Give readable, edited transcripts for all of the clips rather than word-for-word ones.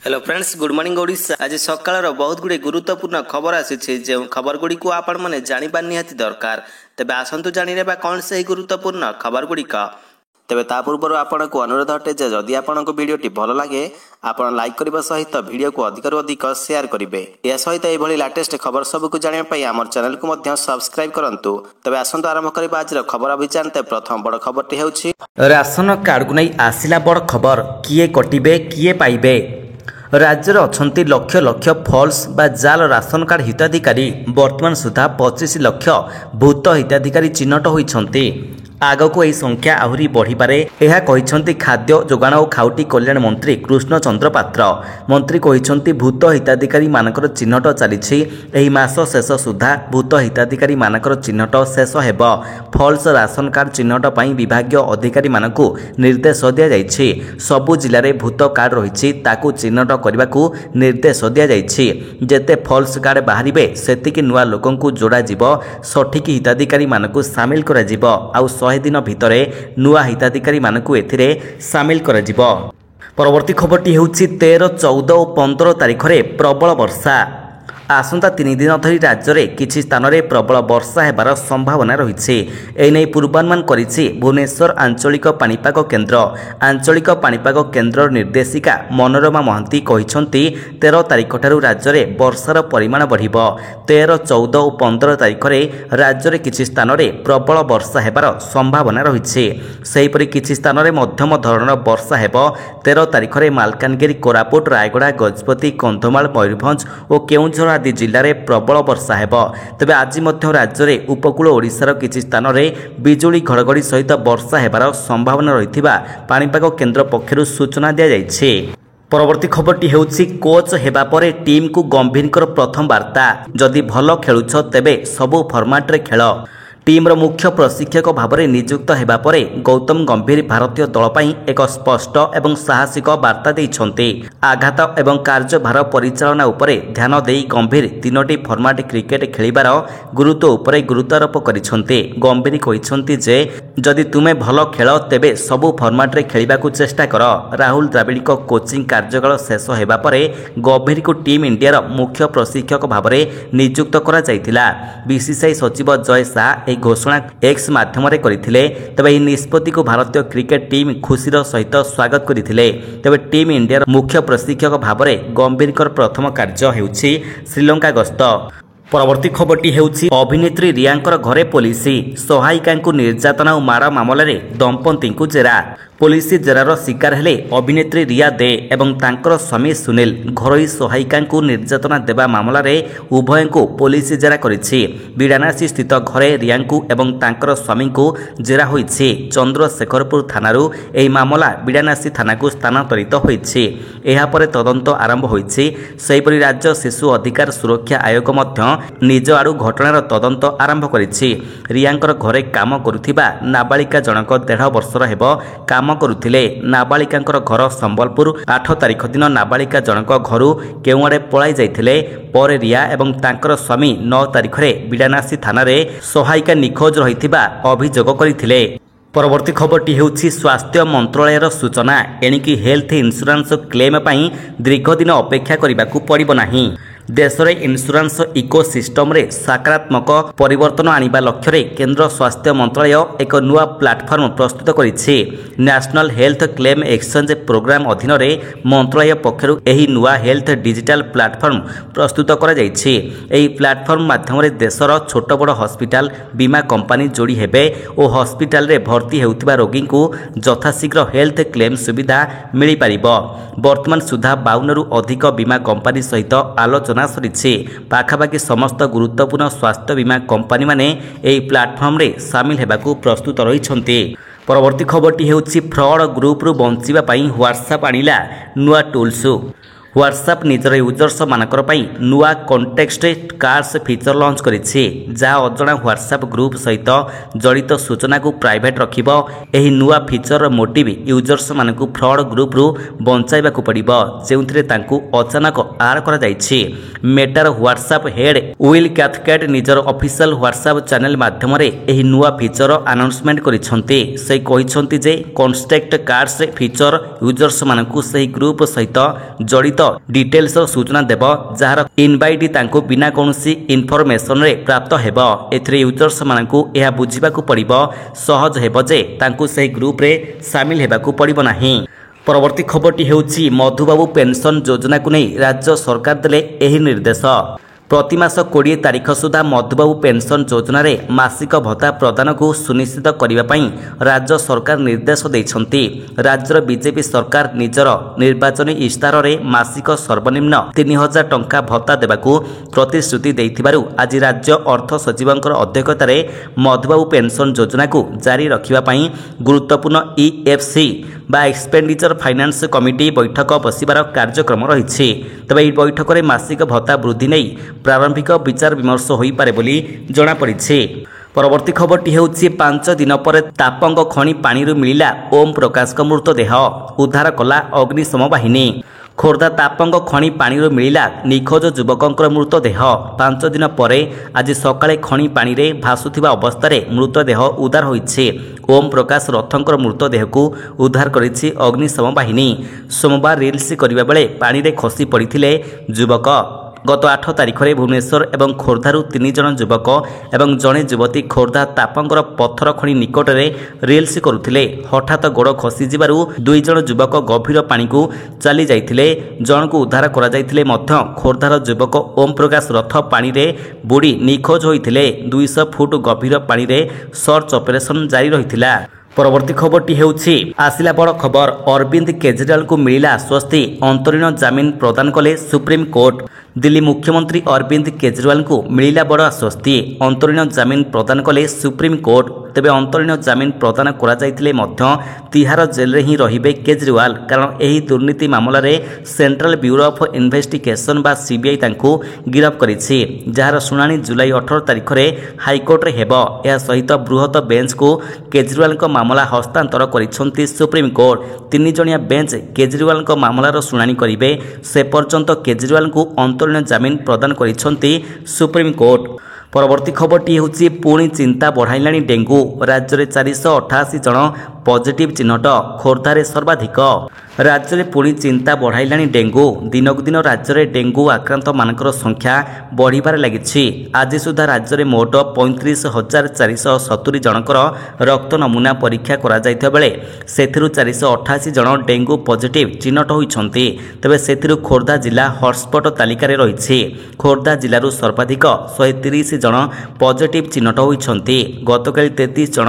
Hello friends, good morning Odisha. आज सकाळ बहुत गुड़े गुरुत्वपूर्ण खबर आसी जो खबर गुड़ी को आपण मैंने जाना निहाती दरकार। तेज आसतु जाने कौन से गुरुत्वपूर्ण खबर गुड़िक। तेज ता पूर्व आपन को अनुरोध अटे जे जदि आपन को वीडियोटी भल लगे आपन लाइक करने सहित वीडियो को अधिक अधिक शेयर करेंगे। यह सहित यह लेटेस्ट खबर सबको जानापी आम चैनल को सब्सक्राइब करूँ। तेज आसतु आरंभ करवा आज खबर अभियान। प्रथम बड़ खबर हूँ राशन कार्ड को नहीं आसला बड़ खबर। किए कटिबे किए पाइबे। राज्य अछंती लक्ष लक्ष फॉल्स बा जाल राशन कार्ड हिताधिकारी। वर्तमान सुधा 25 लक्ष भूत हिताधिकारी चिन्हट होइछंती। आगको यह संख्या आहरी बढ़िपारे यह कहिछंती खाद्य जोगाण और खाउटी कल्याण मंत्री कृष्ण चंद्र पात्र। मंत्री कहिछंती भूत हिताधिकारी मानकर चिन्हट चलीछि। एही मास शेष सुधा भूत हिताधिकारी मानकर चिन्हट शेष हेब। फॉल्स राशन कार्ड चिन्हट पई विभागीय अधिकारी मानकु निर्देश दिया जाइछि। सबु जिल्ला रे भूत कार्ड रहिछि ताकु चिन्हट करबाकू निर्देश दिया जाइछि। जेते फॉल्स कार्ड बाहरिबे सेतिकी नुआ लोकंकु जोड़ा जिवो। सठिक हिताधिकारी मानकु शामिल करा जिवो। आउ 100 दिन भितरे नुआ हिताधिकारी मानकु एथिरे शामिल करा जिवो। परवर्ती खबरटी हेउछि 13, 14 और 15 तारिख रे प्रबल वर्षा। आसंता 3 दिन धरी राज्य में किछि स्थान में प्रबल वर्षा हेबार संभावना रही। एने पूर्वानुमान करिछि भुवनेश्वर आंचलिक पाणीपाग केन्द्र। आंचलिक पाणीपाग केन्द्र निर्देशिका मनोरमा महांती कहिसंती 13 तारिख ठारू राज्य में वर्षार परिमाण बढ़िबो। 13, 14 और 15 तारिख में राज्य में किछि स्थान में प्रबल वर्षा हेबार संभावना रही। सेहिपरि किछि स्थान में मध्यम धरणर वर्षा हेबो। 13 तारिख में मालकानगिरी, कोरापुट, रायगड़ा, गजपति, कंधमाल, मयूरभंज और केउंझर आदि जिले में प्रबल वर्षा हेबो। तेबे आज मध्य राज्य में उपकूल ओडिशार किछि स्थान में बिजुली घड़घड़ी सहित वर्षा हेबार संभावना रहिथिबा पाणीपाग केन्द्र पक्षरु सूचना दिया जाइछि। परवर्ती खबरटी हेउछि कोच हेबा परे टीम को गंभीरकर प्रथम वार्ता। जदि भल खेलुछ तेबे सबु फॉर्मेट रे खेल। टीम मुख्य प्रशिक्षक भाव में नियुक्त होगा पर गौतम गंभीर भारतीय दल पर एक स्पष्ट एवं साहसिक वार्ता देइछन्ते। आघात एवं कार्यभार परिचालना उपरे ध्यान देई गंभीर 3टी फॉर्मेट क्रिकेट खेलिबार गुरुत्व उपरे गुरुत्वारोप करिछन्ते। गंभीर कहिछन्ति जे जदि तुमे भल खेल तेबे सबु फॉर्मेट रे खेलिबाकू चेष्टा कर। राहुल द्रविड़ को कोचिंग कार्यकाल शेष होगा पर गंभीर को टीम इंडिया मुख्य प्रशिक्षक भाव में नियुक्त करा जायतिला। बीसीसीआई सचिव जय शाह घोषणा एक्स माध्यम करथिले। तबे एही निष्पत्ति को भारतीय क्रिकेट टीम खुशीर सहित स्वागत करथिले। तबे टीम इंडिया मुख्य प्रशिक्षक भाव में गंभीरकर प्रथम कार्य हेउछि श्रीलंका गस्त। परवर्ती खबरटी हेउछि अभिनेत्री रियांकर घरे पुलिस सहायिका निर्यातना और माड़ मामलें दंपति को जेरा। पुलिस जेरार शिकार हेले अभिनेत्री रिया दे एवं तांकर स्वामी सुनील। घरोई सहायिका निर्यातना देवा मामला रे उभय को पुलिस जेरा करिछि। बिडानासी स्थित घरे रिया एवं तांकर स्वामी को जेरा होइछि। चंद्रशेखरपुर थानारू एही मामला बिडानासी थाना को स्थानांतरित होइछि। एहा परे तदंत आरंभ होइछि। सेहिपरि राज्य शिशु अधिकार सुरक्षा आयोग मध्य निज आड़ू घटनार तदंत आरंभ करिछि। रियांकर घरे काम करुथिबा नाबालिका जनक 1.5 वर्षर हेबो काम करुथिले। नाबालिकांकर घर संबलपुर। 8 तारिख दिन नाबालिका जनक घरू केउआड़े पलाई जाइथिले। पर रिया एवं तांकर स्वामी 9 तारिख रे बिडानासी थाना रे सहायिका निखोज रहिथिबा अभियोग करिथिले। परवर्ती खबरटी हेउछि स्वास्थ्य मंत्रालयर सूचना। एणिकी हेल्थ इंश्योरेंस क्लेम पई दीर्घ दिन अपेक्षा करिबाकू पड़िबो नाही। देश में इन्शुरांस इकोसिस्टम रे सकारात्मक परिवर्तन आनिबा लक्ष्य रे केंद्र स्वास्थ्य मंत्रालय एक नुआ प्लाटफर्म प्रस्तुत करिछि। National health claim exchange programme अधीन रे मंत्रालय पक्षरु एही नुआ हेल्थ डिजिटल प्लाटफर्म प्रस्तुत करा जाइछि। एही प्लाटफर्म माध्यम रे देशर छोट बड़ हॉस्पिटल बीमा कंपनी जोड़ी हेबे और हॉस्पिटल रे भर्ती हेउथिबा रोगी को यथाशीघ्र हेल्थ क्लेम सुविधा मिली पारिबो। वर्तमान सुधा 52 रु अधिक बीमा कंपनी सहित आलोचना सरिछि। पाखापाखि समस्त गुरुत्वपूर्ण स्वास्थ्य बीमा कंपनी माने एही प्लाटफर्म रे शामिल हेबाकू प्रस्तुत रहिछन्ते। परवर्ती खबरटी हेउछि फ्रॉड ग्रुप रु बंचिबा पई व्हाट्सएप आनिला नुआ टूल्स। व्हाट्सएप निजर यूजर्स मानकर पई नुआ कॉन्टेक्स्ट कार्ड्स फीचर लॉन्च करिछि। जहाँ अजणा व्हाट्सएप ग्रुप सहित जड़ित सूचना को प्राइवेट रखिबो। एही नुआ फीचर मोटिव यूजर्स मानकु फ्रॉड ग्रुप रु बंचाइबा को पड़िबो जेउथिरे तांकु अचानक आड करा जाइछि। मेटार व्हाट्सएप हेड विल कैथकेट निजर ऑफिशियल व्हाट्सएप चैनल माध्यम रे एही नुआ फीचर अनाउंसमेंट करिसंते। से कहिसंती जे कॉन्टेक्ट कार्ड्स फीचर यूजर्स मानकु सही ग्रुप सहित जड़ित ସହିତ ଡିଟେଲ୍ସର ସୂଚନା ଦେବ, ଯାହାର ଇନଭାଇଟ୍ ତାଙ୍କୁ ବିନା କୌଣସି ଇନଫର୍ମେସନରେ ପ୍ରାପ୍ତ ହେବ। ଏଥିରେ ୟୁଜର୍ସମାନଙ୍କୁ ଏହା ବୁଝିବାକୁ ପଡ଼ିବ, ସହଜ ହେବ ଯେ ତାଙ୍କୁ ସେହି ଗ୍ରୁପରେ ସାମିଲ ହେବାକୁ ପଡ଼ିବ ନାହିଁ। ପରବର୍ତ୍ତୀ ଖବରଟି ହେଉଛି ମଧୁବାବୁ ପେନସନ ଯୋଜନାକୁ ନେଇ ରାଜ୍ୟ ସରକାର ଦେଲେ ଏହି ନିର୍ଦ୍ଦେଶ। ପ୍ରତି ମାସ 20 ତାରିଖ ସୁଦ୍ଧା ମଧୁବାବୁ ପେନସନ ଯୋଜନାରେ ମାସିକ ଭତ୍ତା ପ୍ରଦାନକୁ ସୁନିଶ୍ଚିତ କରିବା ପାଇଁ ରାଜ୍ୟ ସରକାର ନିର୍ଦ୍ଦେଶ ଦେଇଛନ୍ତି। ରାଜ୍ୟର ବିଜେପି ସରକାର ନିଜର ନିର୍ବାଚନୀ ଇସ୍ତାହାରରେ ମାସିକ ସର୍ବନିମ୍ନ 3000 ଟଙ୍କା ଭତ୍ତା ଦେବାକୁ ପ୍ରତିଶ୍ରୁତି ଦେଇଥିବାରୁ ଆଜି ରାଜ୍ୟ ଅର୍ଥ ସଚିବଙ୍କର ଅଧ୍ୟକ୍ଷତାରେ ମଧୁବାବୁ ପେନସନ ଯୋଜନାକୁ ଜାରି ରଖିବା ପାଇଁ ଗୁରୁତ୍ୱପୂର୍ଣ୍ଣ EFC ବା ଏକ୍ସପେଣ୍ଡିଚର ଫାଇନାନ୍ସ କମିଟି ବୈଠକ ବସିବାର କାର୍ଯ୍ୟକ୍ରମ ରହିଛି। ତେବେ ଏହି ବୈଠକରେ ମାସିକ ଭତ୍ତା ବୃଦ୍ଧି ନେଇ ପ୍ରାରମ୍ଭିକ ବିଚାର ବିମର୍ଶ ହୋଇପାରେ ବୋଲି ଜଣାପଡ଼ିଛି। ପରବର୍ତ୍ତୀ ଖବରଟି ହେଉଛି 5 ଦିନ ପରେ ତାପଙ୍ଗ ଖଣି ପାଣିରୁ ମିଳିଲା ଓମ୍ ପ୍ରକାଶଙ୍କ ମୃତଦେହ, ଉଦ୍ଧାର କଲା ଅଗ୍ନିଶମ ବାହିନୀ। ଖୋର୍ଦ୍ଧା ତାପଙ୍ଗ ଖଣି ପାଣିରୁ ମିଳିଲା ନିଖୋଜ ଯୁବକଙ୍କର ମୃତଦେହ। 5 ଦିନ ପରେ ଆଜି ସକାଳେ ଖଣି ପାଣିରେ ଭାସୁଥିବା ଅବସ୍ଥାରେ ମୃତଦେହ ଉଦ୍ଧାର ହୋଇଛି। ଓମ୍ ପ୍ରକାଶ ରଥଙ୍କର ମୃତଦେହକୁ ଉଦ୍ଧାର କରିଛି ଅଗ୍ନିଶମ ବାହିନୀ। ସୋମବାର ରିଲ୍ସ କରିବା ବେଳେ ପାଣିରେ ଖସି ପଡ଼ିଥିଲେ ଯୁବକ। ଗତ 8 ତାରିଖରେ ଭୁବନେଶ୍ୱର ଏବଂ ଖୋର୍ଦ୍ଧାରୁ 3 ଜଣ ଯୁବକ ଏବଂ ଜଣେ ଯୁବତୀ ଖୋର୍ଦ୍ଧା ତାପଙ୍ଗର ପଥର ଖଣି ନିକଟରେ ରିଲ୍ସ କରୁଥିଲେ। ହଠାତ୍ ଗୋଡ଼ ଖସିଯିବାରୁ 2 ଜଣ ଯୁବକ ଗଭୀର ପାଣିକୁ ଚାଲି ଯାଇଥିଲେ। ଜଣକୁ ଉଦ୍ଧାର କରାଯାଇଥିଲେ ମଧ୍ୟ ଖୋର୍ଦ୍ଧାର ଯୁବକ ଓମ୍ ପ୍ରକାଶ ରଥ ପାଣିରେ ବୁଡ଼ି ନିଖୋଜ ହୋଇଥିଲେ। 200 ଫୁଟ ଗଭୀର ପାଣିରେ ସର୍ଚ୍ଚ ଅପରେସନ୍ ଜାରି ରହିଥିଲା। ପରବର୍ତ୍ତୀ ଖବରଟି ହେଉଛି ଆସିଲା ବଡ଼ ଖବର। ଅରବିନ୍ଦ କେଜରିୱାଲଙ୍କୁ ମିଳିଲା ଆଶ୍ୱସ୍ତି, ଅନ୍ତରୀଣ ଜାମିନ ପ୍ରଦାନ କଲେ ସୁପ୍ରିମକୋର୍ଟ। ଦିଲ୍ଲୀ ମୁଖ୍ୟମନ୍ତ୍ରୀ ଅରବିନ୍ଦ କେଜରିୱାଲଙ୍କୁ ମିଳିଲା ବଡ଼ ଆଶ୍ୱସ୍ତି, ଅନ୍ତରୀଣ ଜାମିନ ପ୍ରଦାନ କଲେ ସୁପ୍ରିମକୋର୍ଟ। ତେବେ ଅନ୍ତରୀଣ ଜାମିନ ପ୍ରଦାନ କରାଯାଇଥିଲେ ମଧ୍ୟ ତିହାର ଜେଲରେ ହିଁ ରହିବେ କେଜରିୱାଲ, କାରଣ ଏହି ଦୁର୍ନୀତି ମାମଲାରେ ସେଣ୍ଟ୍ରାଲ ବ୍ୟୁରୋ ଅଫ୍ ଇନଭେଷ୍ଟିଗେସନ ବା CBI ତାଙ୍କୁ ଗିରଫ କରିଛି, ଯାହାର ଶୁଣାଣି ଜୁଲାଇ 18 ତାରିଖରେ ହାଇକୋର୍ଟରେ ହେବ। ଏହା ସହିତ ବୃହତ ବେଞ୍ଚକୁ କେଜରିୱାଲଙ୍କ ମାମଲା ହସ୍ତାନ୍ତର କରିଛନ୍ତି ସୁପ୍ରିମକୋର୍ଟ। 3 ଜଣିଆ ବେଞ୍ଚ କେଜରିୱାଲଙ୍କ ମାମଲାର ଶୁଣାଣି କରିବେ। ସେ ପର୍ଯ୍ୟନ୍ତ କେଜରିୱାଲଙ୍କୁ ଅନ୍ତରୀଣ ଜାମିନ ପ୍ରଦାନ କରିଛନ୍ତି ସୁପ୍ରିମକୋର୍ଟ। ପରବର୍ତ୍ତୀ ଖବରଟି ହେଉଛି ପୁଣି ଚିନ୍ତା ବଢ଼ାଇଲାଣି ଡେଙ୍ଗୁ। ରାଜ୍ୟରେ 488 ଜଣ ପଜିଟିଭ୍ ଚିହ୍ନଟ, ଖୋର୍ଦ୍ଧାରେ ସର୍ବାଧିକ। ରାଜ୍ୟରେ ପୁଣି ଚିନ୍ତା ବଢ଼ାଇଲାଣି ଡେଙ୍ଗୁ। ଦିନକୁ ଦିନ ରାଜ୍ୟରେ ଡେଙ୍ଗୁ ଆକ୍ରାନ୍ତମାନଙ୍କର ସଂଖ୍ୟା ବଢ଼ିବାରେ ଲାଗିଛି। ଆଜି ସୁଦ୍ଧା ରାଜ୍ୟରେ ମୋଟ 35,470 ଜଣଙ୍କର ରକ୍ତ ନମୁନା ପରୀକ୍ଷା କରାଯାଇଥିବା ବେଳେ ସେଥିରୁ 488 ଜଣ ଡେଙ୍ଗୁ ପଜିଟିଭ୍ ଚିହ୍ନଟ ହୋଇଛନ୍ତି। ତେବେ ସେଥିରୁ ଖୋର୍ଦ୍ଧା ଜିଲ୍ଲା ହଟସ୍ପଟ୍ ତାଲିକାରେ ରହିଛି। ଖୋର୍ଦ୍ଧା ଜିଲ୍ଲାରୁ ସର୍ବାଧିକ 130 ଜଣ ପଜିଟିଭ୍ ଚିହ୍ନଟ ହୋଇଛନ୍ତି। ଗତକାଲି 33 ଜଣ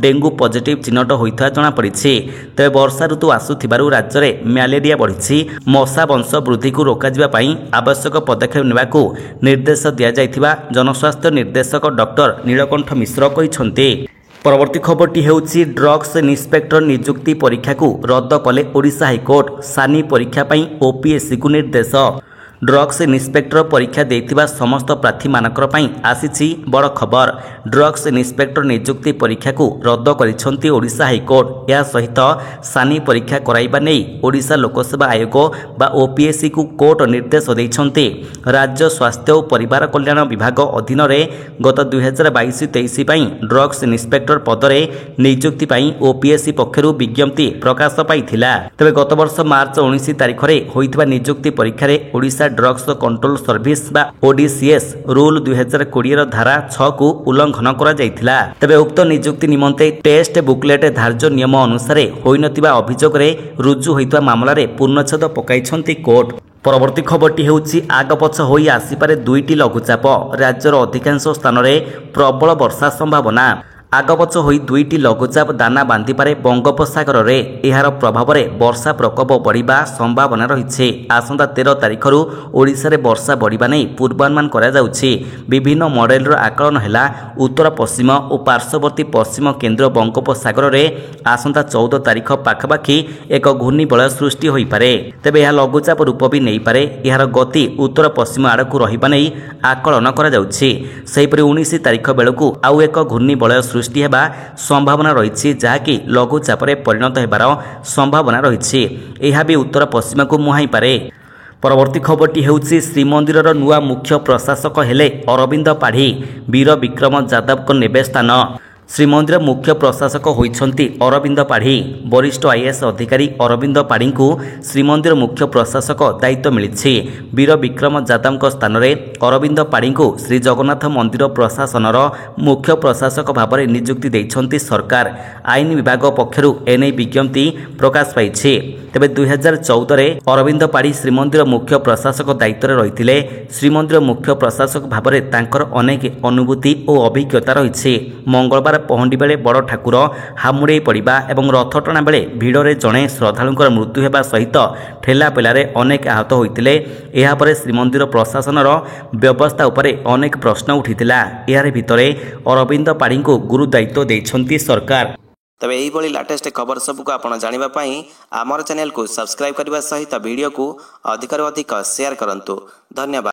ଡେଙ୍ଗୁ ପଜିଟିଭ୍ ଚିହ୍ନଟ ହୋଇଥିବା ଜଣାପଡ଼ିଛି। ତେବେ ବର୍ଷା ଋତୁ ଆସୁଥିବାରୁ ରାଜ୍ୟରେ ମ୍ୟାଲେରିଆ ବଢ଼ିଛି। ମଶା ବଂଶ ବୃଦ୍ଧିକୁ ରୋକାଯିବା ପାଇଁ ଆବଶ୍ୟକ ପଦକ୍ଷେପ ନେବାକୁ ନିର୍ଦ୍ଦେଶ ଦିଆଯାଇଥିବା ଜନସ୍ୱାସ୍ଥ୍ୟ ନିର୍ଦ୍ଦେଶକ ଡକ୍ଟର ନୀଳକଣ୍ଠ ମିଶ୍ର କହିଛନ୍ତି। ପରବର୍ତ୍ତୀ ଖବରଟି ହେଉଛି ଡ୍ରଗ୍ସ ଇନ୍ସପେକ୍ଟର ନିଯୁକ୍ତି ପରୀକ୍ଷାକୁ ରଦ୍ଦ କଲେ ଓଡ଼ିଶା ହାଇକୋର୍ଟ। ସାନି ପରୀକ୍ଷା ପାଇଁ OPSCକୁ ନିର୍ଦ୍ଦେଶ। ଡ୍ରଗ୍ସ ଇନ୍ସପେକ୍ଟର ପରୀକ୍ଷା ଦେଇଥିବା ସମସ୍ତ ପ୍ରାର୍ଥୀମାନଙ୍କର ପାଇଁ ଆସିଛି ବଡ଼ ଖବର। ଡ୍ରଗ୍ସ ଇନ୍ସପେକ୍ଟର ନିଯୁକ୍ତି ପରୀକ୍ଷାକୁ ରଦ୍ଦ କରିଛନ୍ତି ଓଡ଼ିଶା ହାଇକୋର୍ଟ। ଏହା ସହିତ ସାନି ପରୀକ୍ଷା କରାଇବା ନେଇ ଓଡ଼ିଶା ଲୋକସେବା ଆୟୋଗ ବା OPSCକୁ କୋର୍ଟ ନିର୍ଦ୍ଦେଶ ଦେଇଛନ୍ତି। ରାଜ୍ୟ ସ୍ୱାସ୍ଥ୍ୟ ଓ ପରିବାର କଲ୍ୟାଣ ବିଭାଗ ଅଧୀନରେ ଗତ 2022-23 ପାଇଁ ଡ୍ରଗ୍ସ ଇନ୍ସପେକ୍ଟର ପଦରେ ନିଯୁକ୍ତି ପାଇଁ OPSC ପକ୍ଷରୁ ବିଜ୍ଞପ୍ତି ପ୍ରକାଶ ପାଇଥିଲା। ତେବେ ଗତବର୍ଷ ମାର୍ଚ୍ଚ 19 ତାରିଖରେ ହୋଇଥିବା ନିଯୁକ୍ତି ପରୀକ୍ଷାରେ ଓଡ଼ିଶା ଡ୍ରଗ୍ସ କଣ୍ଟ୍ରୋଲ ସର୍ଭିସ ବା ODCS ରୁଲ 2020ର ଧାରା 6କୁ ଉଲ୍ଲଂଘନ କରାଯାଇଥିଲା। ତେବେ ଉକ୍ତ ନିଯୁକ୍ତି ନିମନ୍ତେ ଟେଷ୍ଟ ବୁକଲେଟ୍ ଧାର୍ଯ୍ୟ ନିୟମ ଅନୁସାରେ ହୋଇନଥିବା ଅଭିଯୋଗରେ ରୁଜୁ ହୋଇଥିବା ମାମଲାରେ ପୂର୍ଣ୍ଣଚ୍ଛେଦ ପକାଇଛନ୍ତି କୋର୍ଟ। ପରବର୍ତ୍ତୀ ଖବରଟି ହେଉଛି ଆଗପଛ ହୋଇ ଆସିପାରେ 2ଟି ଲଘୁଚାପ। ରାଜ୍ୟର ଅଧିକାଂଶ ସ୍ଥାନରେ ପ୍ରବଳ ବର୍ଷା ସମ୍ଭାବନା। ଆଗପଛ ହୋଇ 2ଟି ଲଘୁଚାପ ଦାନା ବାନ୍ଧିପାରେ ବଙ୍ଗୋପସାଗରରେ। ଏହାର ପ୍ରଭାବରେ ବର୍ଷା ପ୍ରକୋପ ବଢ଼ିବା ସମ୍ଭାବନା ରହିଛି। ଆସନ୍ତା 13 ତାରିଖରୁ ଓଡ଼ିଶାରେ ବର୍ଷା ବଢ଼ିବା ନେଇ ପୂର୍ବାନୁମାନ କରାଯାଉଛି। ବିଭିନ୍ନ ମଡେଲର ଆକଳନ ହେଲା ଉତ୍ତର ପଶ୍ଚିମ ଓ ପାର୍ଶ୍ୱବର୍ତ୍ତୀ ପଶ୍ଚିମ କେନ୍ଦ୍ର ବଙ୍ଗୋପସାଗରରେ ଆସନ୍ତା 14 ତାରିଖ ପାଖାପାଖି ଏକ ଘୂର୍ଣ୍ଣିବଳୟ ସୃଷ୍ଟି ହୋଇପାରେ। ତେବେ ଏହା ଲଘୁଚାପ ରୂପ ବି ନେଇପାରେ। ଏହାର ଗତି ଉତ୍ତର ପଶ୍ଚିମ ଆଡ଼କୁ ରହିବା ନେଇ ଆକଳନ କରାଯାଉଛି। ସେହିପରି 19 ତାରିଖ ବେଳକୁ ଆଉ ଏକ ଘୂର୍ଣ୍ଣିବଳୟ ସୃଷ୍ଟି ହେବା ସମ୍ଭାବନା ରହିଛି, ଯାହାକି ଲଘୁଚାପରେ ପରିଣତ ହେବାର ସମ୍ଭାବନା ରହିଛି। ଏହା ବି ଉତ୍ତର ପଶ୍ଚିମକୁ ମୁହାଁଇପାରେ। ପରବର୍ତ୍ତୀ ଖବରଟି ହେଉଛି ଶ୍ରୀମନ୍ଦିରର ନୂଆ ମୁଖ୍ୟ ପ୍ରଶାସକ ହେଲେ ଅରବିନ୍ଦ ପାଢ଼ୀ। ବୀର ବିକ୍ରମ ଯାଦବଙ୍କ ନେବେ ସ୍ଥାନ। ଶ୍ରୀମନ୍ଦିର ମୁଖ୍ୟ ପ୍ରଶାସକ ହୋଇଛନ୍ତି ଅରବିନ୍ଦ ପାଢ଼ୀ। ବରିଷ୍ଠ ଆଇଏଏସ୍ ଅଧିକାରୀ ଅରବିନ୍ଦ ପାଢ଼ୀଙ୍କୁ ଶ୍ରୀମନ୍ଦିର ମୁଖ୍ୟ ପ୍ରଶାସକ ଦାୟିତ୍ୱ ମିଳିଛି। ବୀର ବିକ୍ରମ ଯାଦବଙ୍କ ସ୍ଥାନରେ ଅରବିନ୍ଦ ପାଢ଼ୀଙ୍କୁ ଶ୍ରୀଜଗନ୍ନାଥ ମନ୍ଦିର ପ୍ରଶାସନର ମୁଖ୍ୟ ପ୍ରଶାସକ ଭାବରେ ନିଯୁକ୍ତି ଦେଇଛନ୍ତି ସରକାର। ଆଇନ ବିଭାଗ ପକ୍ଷରୁ ଏନେଇ ବିଜ୍ଞପ୍ତି ପ୍ରକାଶ ପାଇଛି। ତେବେ 2014ରେ ଅରବିନ୍ଦ ପାଢ଼ୀ ଶ୍ରୀମନ୍ଦିର ମୁଖ୍ୟ ପ୍ରଶାସକ ଦାୟିତ୍ୱରେ ରହିଥିଲେ। ଶ୍ରୀମନ୍ଦିର ମୁଖ୍ୟ ପ୍ରଶାସକ ଭାବରେ ତାଙ୍କର ଅନେକ ଅନୁଭୂତି ଓ ଅଭିଜ୍ଞତା ରହିଛି। ମଙ୍ଗଳବାର ପହଣ୍ଡି ବେଳେ ବଡ଼ ଠାକୁର ହାମୁଡ଼େଇ ପଡ଼ିବା ଏବଂ ରଥଟଣା ବେଳେ ଭିଡ଼ରେ ଜଣେ ଶ୍ରଦ୍ଧାଳୁଙ୍କର ମୃତ୍ୟୁ ହେବା ସହିତ ଠେଲାପେଲାରେ ଅନେକ ଆହତ ହୋଇଥିଲେ। ଏହାପରେ ଶ୍ରୀମନ୍ଦିର ପ୍ରଶାସନର ବ୍ୟବସ୍ଥା ଉପରେ ଅନେକ ପ୍ରଶ୍ନ ଉଠିଥିଲା। ଏହାର ଭିତରେ ଅରବିନ୍ଦ ପାଢ଼ୀଙ୍କୁ ଗୁରୁ ଦାୟିତ୍ୱ ଦେଇଛନ୍ତି ସରକାର। ତେବେ ଏହିଭଳି ଲାଟେଷ୍ଟ ଖବର ସବୁକୁ ଆପଣ ଜାଣିବା ପାଇଁ ଆମର ଚ୍ୟାନେଲକୁ ସବସ୍କ୍ରାଇବ୍ କରିବା ସହିତ ଭିଡ଼ିଓକୁ ଅଧିକରୁ ଅଧିକ ସେୟାର କରନ୍ତୁ। ଧନ୍ୟବାଦ।